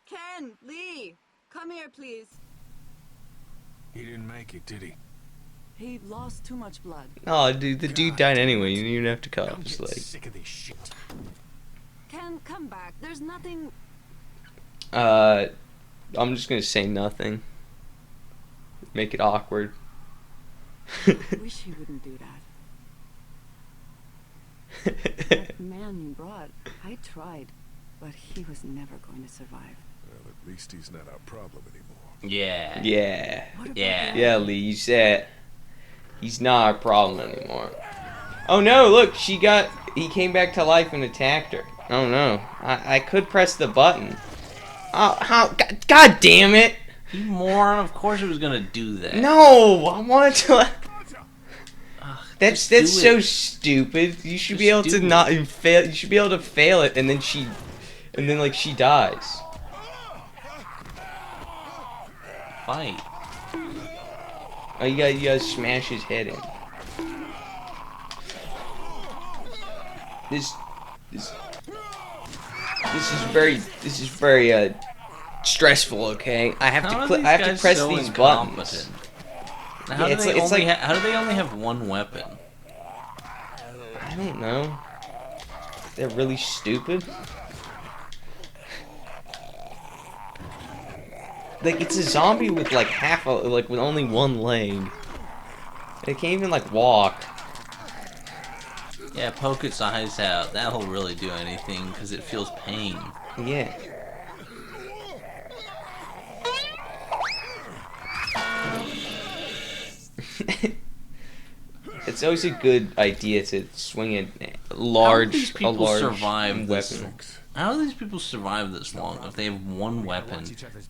Ken, Lee, come here, please. He didn't make it, did he? He lost too much blood. Oh, dude, the dude died anyway. You didn't even have to cut off I'm his getting leg. sick of this shit. Ken, come back. There's nothing. I'm just gonna say nothing. Make it awkward. I wish he wouldn't do that. That man you brought, I tried, but he was never going to survive. Well, at least he's not our problem anymore. Yeah. Yeah. What about Yeah. the- Yeah, Lee, you said he's not our problem anymore. Oh no, look, he came back to life and attacked her. Oh no, I could press the button. Oh, God damn it! You moron, of course it was gonna do that. No, I wanted to. That's do so it. stupid. You should Just be able to do not fail. You should be able to fail it, and then like she dies. Fight. Oh, you gotta smash his head in. This is very stressful. Okay, I have How are to these I have to guys press so these buttons. incompetent? Now, how, Yeah, do how do they only have one weapon? I don't know. They're really stupid. Like, it's a zombie with like with only one leg. It can't even like walk. Yeah, poke its eyes out. That'll really do anything because it feels pain. Yeah. It's always a good idea to swing a large survive this? weapon. How do these people survive this long if they have one weapon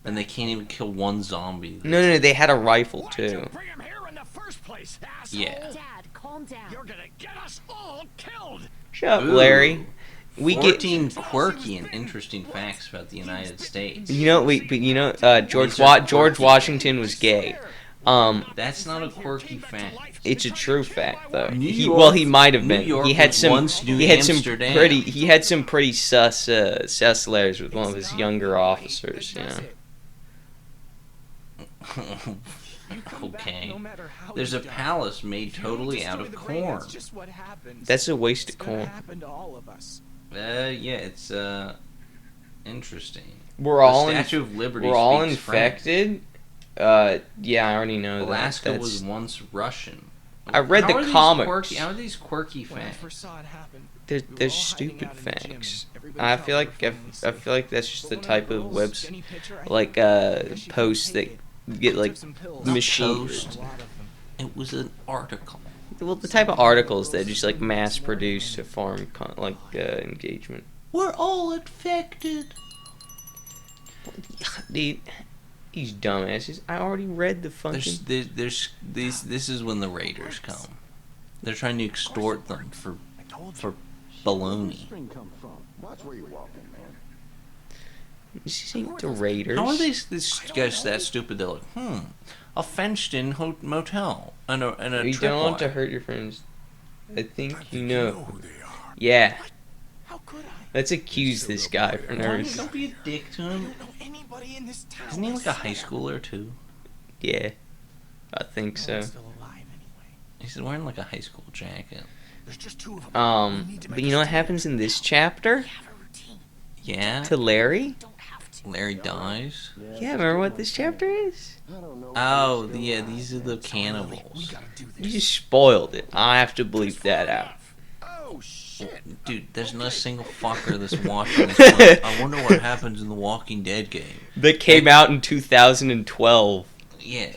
and they can't even kill one zombie? No, they had a rifle too. Bring him here in the first place, asshole. Yeah. Dad, calm down. You're gonna get us all killed. Shut up, Ooh. Larry. We get 14 quirky and interesting facts about the United States. George Washington was gay. That's not a quirky fact. It's a true fact though. New He York- might have New been. York He had was some once New he had Amsterdam. some pretty sus letters with one of his younger officers, you know. Okay. There's a palace made totally out of corn. That's a waste of corn. Yeah, it's interesting. We're all The Statue of Liberty we're all speaks French. infected. Yeah, I already know Alaska that. was once Russian. I read How the are these comics. How are these quirky facts? They're stupid facts. I feel like that's just the type of posts that get like machine. Post. It was an article. Well, the type of articles that just like mass produced to farm engagement. We're all infected. Dude, these dumbasses. I already read the fucking. This is when the raiders come. They're trying to extort them for baloney. This ain't the Raiders. How are these guys that stupid? They're like, a fenced-in motel and a You don't want to tripwire. hurt your friends. I think you You know know. who they are. Yeah. How could I? Let's accuse this guy for nerds. Don't be a dick to him. Anybody in this town? Isn't he like a high schooler too? Yeah. I think so. Still alive anyway. He's wearing like a high school jacket. There's just two of them. We need to But make you a know what stand. happens in this chapter? Yeah. To Larry? Larry dies. Yeah, remember what this chapter is? Oh, yeah. These are the cannibals. You just spoiled it. I have to bleep that out. Oh shit! Dude, there's not a single fucker that's watching this. Like, I wonder what happens in the Walking Dead game. That came out in 2012. Yeah.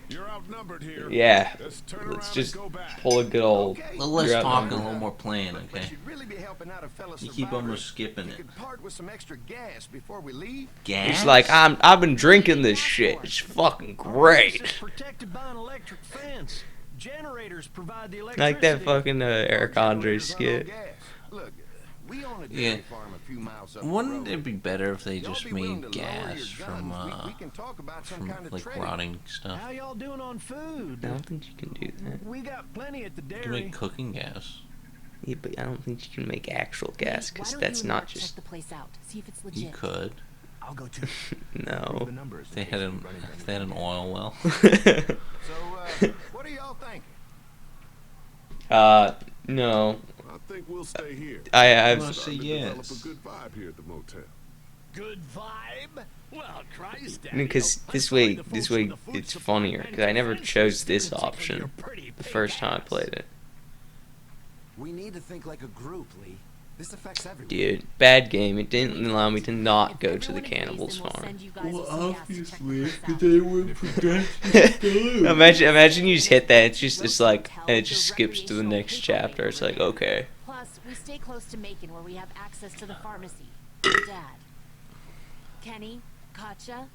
You're outnumbered here. Yeah. Let's turn Let's around just and go back. pull a good old. Well, let's You're talk and a outnumbered. little more playing, But okay? you'd really be helping out a fellow You keep survivor almost skipping if it. you could part with some extra gas before we leave. Gas? He's like, I've been drinking this shit. It's fucking great. Protected by an electric fence. Generators provide the Like electricity. that fucking Eric Andre skit. Look, we own a Yeah. dairy farm a few miles up the Wouldn't road. it be better if they Y'all just be willing made to lower gas your from guns? We can talk about some kind of like trade. rotting stuff? How y'all doing on food? I don't think you can do that. We got plenty at the You can dairy. make cooking gas. Yeah, but I don't think you can make actual gas Why because don't that's you and not Mark just. check the place out, see if it's You legit. could. I'll go too. No. The numbers. They had an oil well. So, what do y'all think? No. I think we'll stay here. I've Well, say Develop yes. a good vibe here at the motel. Good vibe. Well, Christ, Daddy. because this way it's funnier. Because I never chose this option the first time I played it. We need to think like a group, Lee. This affects everyone. Dude, bad game. It didn't allow me to not go to the cannibals farm. they were production. Imagine you just hit that. It's like, and it just skips to the next chapter. It's like, okay. Plus, we stay close to Macon where we have access to the pharmacy. Dad. Kenny, Katja.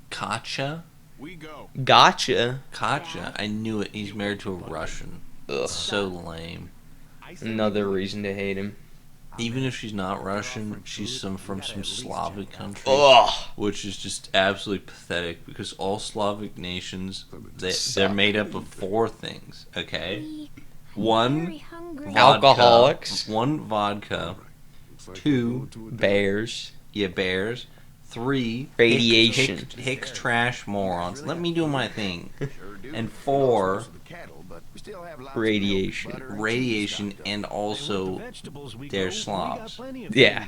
Katja? We go. Gotcha. Katja. I knew it. He's married to a Russian. Ugh. So lame. Another reason to hate him. Even if she's not Russian, she's from some Slavic country, Ugh. which is just absolutely pathetic because all Slavic nations they're made up of 4 things. Okay, one vodka, Alcoholics. 1 vodka, Looks like 2 we're going to a Bears. bears, 3 Radiation. Hicks trash morons. Let me do my thing. Sure do. And 4 Most of the cattle, but we still have lots of Radiation. milk, butter, and radiation, cheese and also they're Slavs. Yeah.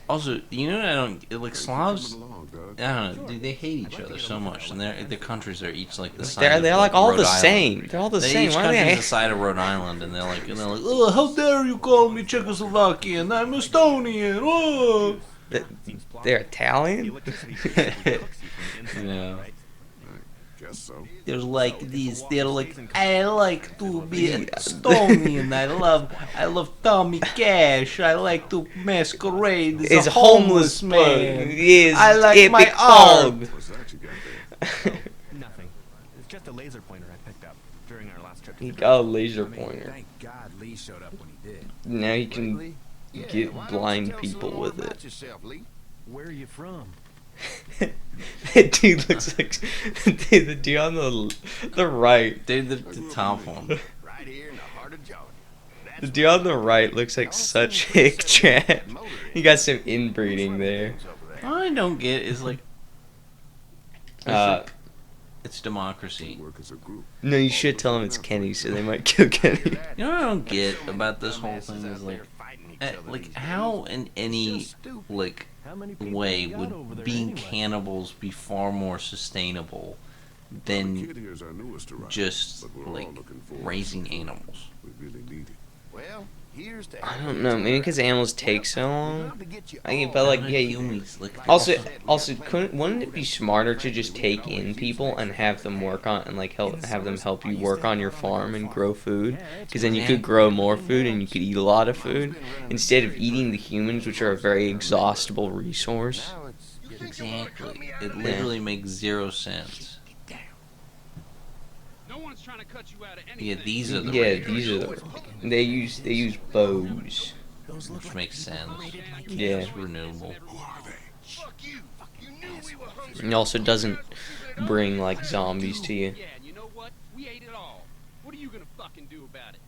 Also, you know what I don't like Slavs. coming along, dog. I don't know. Dude, they hate each other so much, and their countries are each like the size. They're of, like all Rhode the Island. same. They're all the same. Each Why are country's they? the size of Rhode Island, and they're like, oh, how dare you call me Czechoslovakian? I'm Estonian. Oh. They're Italian. Yeah. Guess so. They're like these. They're like, I like to be Estonian. I love Tommy Cash. I like to masquerade as Is a homeless man. Is I like epic my dog. What's that you got there? Nothing. It's just a laser pointer I picked up during our last trip. He got a laser pointer. Thank God Lee showed up when he did. Now you can Lee? Yeah, get why don't you blind tell us a people little more with about it. yourself, Lee? Where are you from? That dude looks like the dude on the right. Dude, the top one. Right here in the heart of Georgia. That's The dude on the right looks like such hick trash. He got some inbreeding there. All I don't get is like, it's democracy. Work as a group. No, you should tell him it's Kenny, so they might kill Kenny. You know what I don't get about this whole thing is like how in any like How many people way you got over would there being anyway? cannibals be far more sustainable The than kid here's our newest arrival, just but we're all like looking forward to raising seeing him. animals? We really need it. Well, here's to I don't know, maybe because animals take so long. I But like, How yeah. many humans, like, Also, wouldn't it be smarter to just take in people and have them work on and like have them help you work on your farm and grow food? Because then you could grow more food and you could eat a lot of food instead of eating the humans, which are a very exhaustible resource. exactly. It literally makes 0 sense. No one's trying to cut you out of anything. Yeah, these are the Yeah, raiders, these are the they use bows. which makes sense. Yeah, It's renewable. Fuck you. You knew we were hungry. and also doesn't bring like zombies to you. Yeah, and you know what? We ate it all. What are you gonna fucking do about it?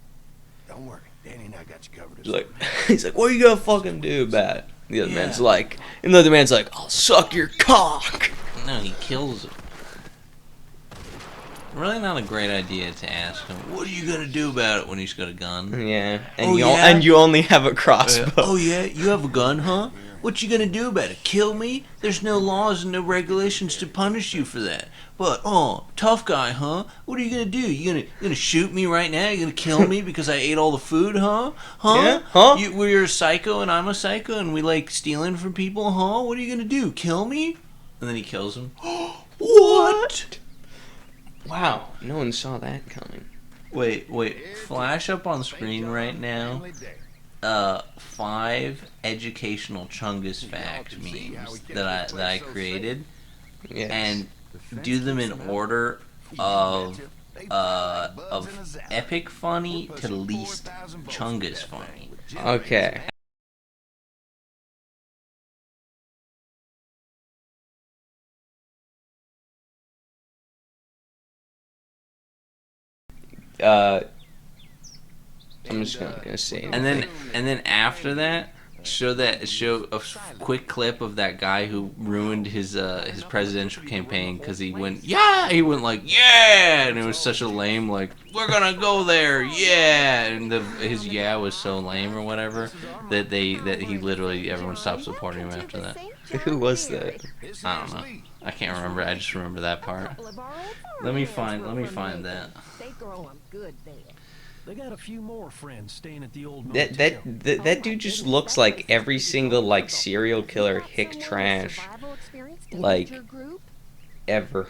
Don't worry, Danny and I got you covered. He's like, what are you gonna fucking do about it? The other man's like, and the other man's like, I'll suck your cock. No, he kills him. Really not a great idea to ask him, what are you gonna do about it when he's got a gun? Yeah, and Oh, you yeah? and you only have a crossbow. Oh yeah, you have a gun, huh? What you gonna do about it? Kill me? There's no laws and no regulations to punish you for that. But tough guy, huh? What are you gonna do? You gonna shoot me right now? You gonna kill me because I ate all the food, huh? Huh? Yeah, huh? We're a psycho and I'm a psycho and we like stealing from people, huh? What are you gonna do? Kill me? And then he kills him. What? Wow, no one saw that coming. Wait. Flash up on screen right now. 5 educational Chungus fact memes that I created, Yes. and do them in order of epic funny to least Chungus funny. Okay. I'm just gonna say it. And then after that, show a quick clip of that guy who ruined his presidential campaign because he went like yeah, and it was such a lame like we're gonna go there yeah, and his yeah was so lame or whatever that he literally everyone stopped supporting him after that. Who was that? I don't know. I can't remember. I just remember that part. Let me find that. They grow 'em good there. They got a few more friends staying at the old That dude just looks like every single like serial killer hick trash like ever.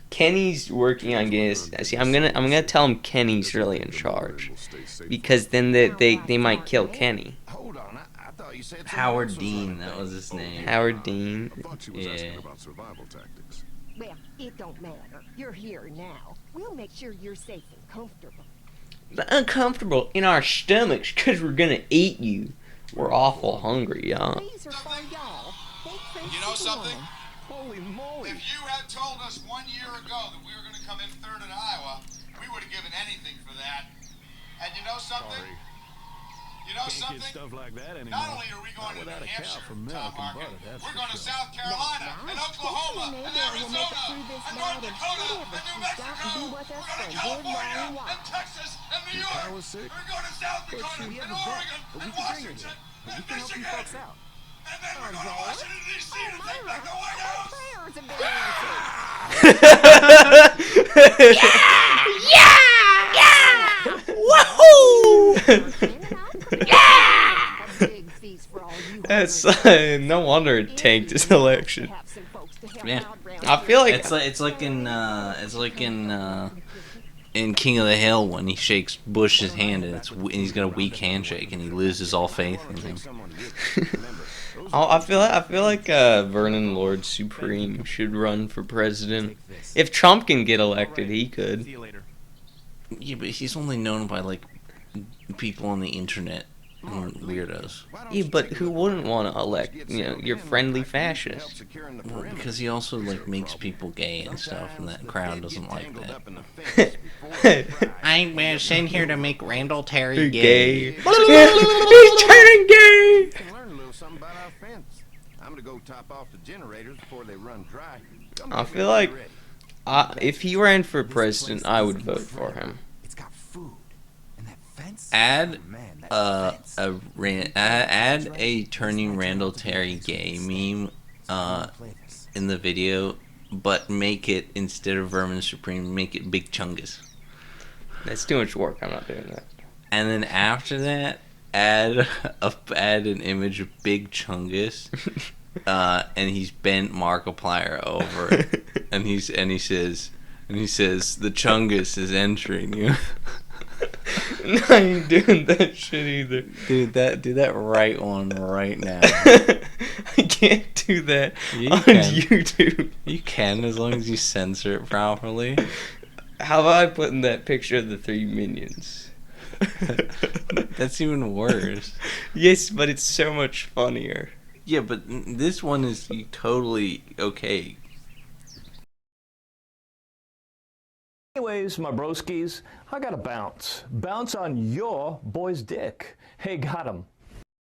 Kenny's working on getting his, see I'm gonna tell him Kenny's really in charge because then they might kill Kenny. Hold on, I thought you said Howard Dean, that was his name. Howard Dean. I thought you was asking about survival tactics. Well, it don't matter. You're here now. We'll make sure you're safe and comfortable. Uncomfortable in our stomachs because we're gonna eat you. We're awful hungry, y'all. These are for y'all. You know something? Holy moly! If you had told us 1 year ago that we were going to come in third in Iowa, we would have given anything for that. And you know something? Sorry. You know Can't something? get stuff like that anymore. Not only are we going to Not New without a cow Hampshire, for milk Tom and Harkin, butter, that's we're for going to sure. South Carolina, and Oklahoma, and Arizona, and North Dakota, and New Mexico. We're going to California, and Texas, and New York. I was sick. We're going to South Dakota, we have and a vet, Oregon, but we and can bring her Washington, here. and We can help you Michigan. folks out. And then we're going to Washington, D.C. to take back the White House. Prayers have been answered. Woohoo! A big feast for all you That's hungry no wonder it tanked his election. have some folks to help Yeah. out around I feel like It's like in King of the Hill when he shakes Bush's hand and he's got a weak handshake and he loses all faith in him. I feel like Vernon Lord Supreme should run for president. If Trump can get elected, he could. See you later. Yeah, but he's only known by like people on the internet and weirdos. Yeah, but who wouldn't want to elect, your friendly fascist? Well, because he also like makes people gay and stuff, and that crowd doesn't like that. I'm sent here to make Randall Terry Gay. gay. He's turning gay. Learn a little something about our fence. I'm gonna go top off the generators before they run dry. I feel like if he ran for president, I would vote for him. It's got food. And that fence. Add Man, that add a turning Randall Terry gay meme in the video, but make it, instead of Vermin Supreme, make it Big Chungus. That's too much work. I'm not doing that. And then after that, add an image of Big Chungus, and he's bent Markiplier over, and he says the Chungus is entering you. No, I ain't doing that shit either. Dude, do that right now. I can't do that on YouTube. You can, as long as you censor it properly. How about I put in that picture of the 3 minions? That's even worse. Yes, but it's so much funnier. Yeah, but this one is totally okay. Anyways, my broskies, I gotta bounce. Bounce on your boy's dick. Hey, got him.